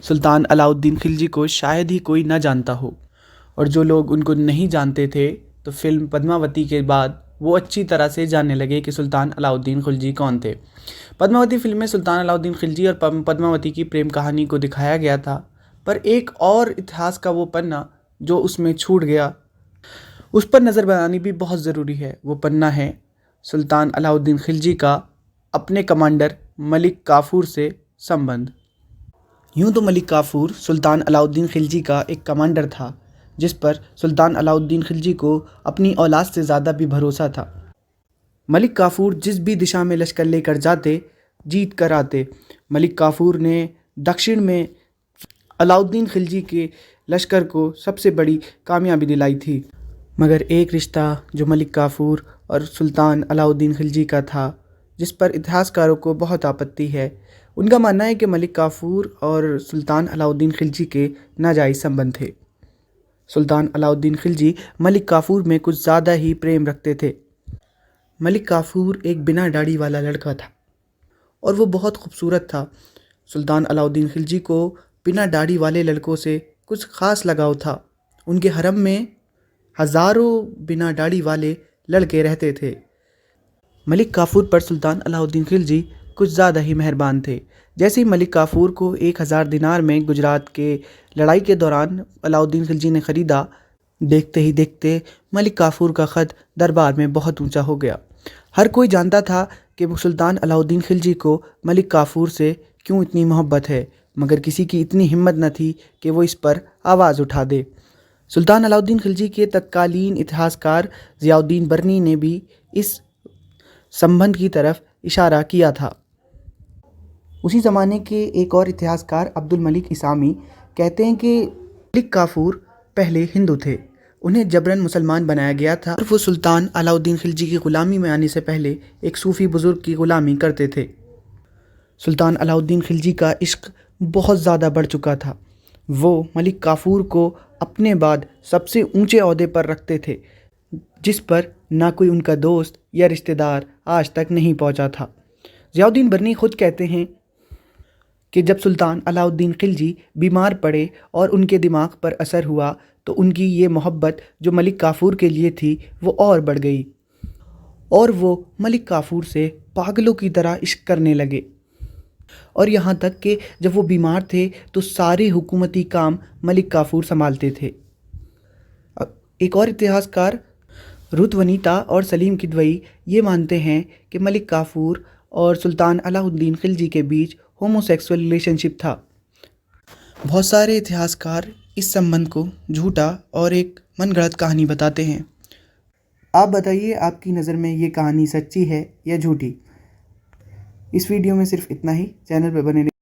सुल्तान अलाउद्दीन खिलजी को शायद ही कोई ना जानता हो, और जो लोग उनको नहीं जानते थे तो फिल्म पद्मावती के बाद वो अच्छी तरह से जानने लगे कि सुल्तान अलाउद्दीन खिलजी कौन थे। पद्मावती फिल्म में सुल्तान अलाउद्दीन खिलजी और पद्मावती की प्रेम कहानी को दिखाया गया था, पर एक और इतिहास का वो पन्ना जो उसमें छूट गया, उस पर नज़र बनानी भी बहुत ज़रूरी है। वो पन्ना है सुल्तान अलाउद्दीन खिलजी का अपने कमांडर मलिक काफूर से संबंध। यूँ तो मलिक काफूर सुल्तान अलाउद्दीन खिलजी का एक कमांडर था, जिस पर सुल्तान अलाउद्दीन खिलजी को अपनी औलाद से ज़्यादा भी भरोसा था। मलिक काफूर जिस भी दिशा में लश्कर लेकर जाते, जीत कर आते। मलिक काफूर ने दक्षिण में अलाउद्दीन खिलजी के लश्कर को सबसे बड़ी कामयाबी दिलाई थी। मगर एक रिश्ता जो मलिक काफूर और सुल्तान अलाउद्दीन खिलजी का था, जिस पर इतिहासकारों को बहुत आपत्ति है। उनका मानना है कि मलिक काफूर और सुल्तान अलाउद्दीन खिलजी के नाजायज़ संबंध थे। सुल्तान अलाउद्दीन खिलजी मलिक काफूर में कुछ ज़्यादा ही प्रेम रखते थे। मलिक काफूर एक बिना दाढ़ी वाला लड़का था और वो बहुत खूबसूरत था। सुल्तान अलाउद्दीन खिलजी को बिना दाढ़ी वाले लड़कों से कुछ ख़ास लगाव था। उनके हरम में हज़ारों बिना दाढ़ी वाले लड़के रहते थे। मलिक काफूर पर सुल्तान अलाउद्दीन खिलजी कुछ ज़्यादा ही मेहरबान थे। जैसे ही मलिक काफूर को 1000 दिनार में गुजरात के लड़ाई के दौरान अलाउद्दीन खिलजी ने ख़रीदा, देखते ही देखते मलिक काफूर का ख़त दरबार में बहुत ऊंचा हो गया। हर कोई जानता था कि सुल्तान अलाउद्दीन खिलजी को मलिक काफूर से क्यों इतनी मोहब्बत है, मगर किसी की इतनी हिम्मत न थी कि वो इस पर आवाज़ उठा दे। सुल्तान अलाउद्दीन खिलजी के तत्कालीन इतिहासकार ज़ियाउद्दीन बरनी ने भी इस संबंध की तरफ इशारा किया था। उसी ज़माने के एक और इतिहासकार अब्दुल मलिक इसामी कहते हैं कि मलिक काफूर पहले हिंदू थे, उन्हें जबरन मुसलमान बनाया गया था और वो सुल्तान अलाउद्दीन खिलजी की ग़ुलामी में आने से पहले एक सूफ़ी बुज़ुर्ग की ग़ुलामी करते थे। सुल्तान अलाउद्दीन खिलजी का इश्क बहुत ज़्यादा बढ़ चुका था। वो मलिक काफूर को अपने बाद सबसे ऊंचे ओहदे पर रखते थे, जिस पर ना कोई उनका दोस्त या रिश्तेदार आज तक नहीं पहुंचा था। ज़ियाउद्दीन बरनी खुद कहते हैं कि जब सुल्तान अलाउद्दीन खिलजी बीमार पड़े और उनके दिमाग पर असर हुआ, तो उनकी ये मोहब्बत जो मलिक काफूर के लिए थी वो और बढ़ गई और वो मलिक काफूर से पागलों की तरह इश्क करने लगे। और यहाँ तक कि जब वो बीमार थे तो सारे हुकूमती काम मलिक काफूर संभालते थे। एक और इतिहासकार रुत वनीता और सलीम किदवई ये मानते हैं कि मलिक काफूर और सुल्तान अलाउद्दीन खिलजी के बीच होमोसेक्सुअल रिलेशनशिप था। बहुत सारे इतिहासकार इस संबंध को झूठा और एक मनगढ़ंत कहानी बताते हैं। आप बताइए, आपकी नज़र में ये कहानी सच्ची है या झूठी? इस वीडियो में सिर्फ इतना ही। चैनल पर बने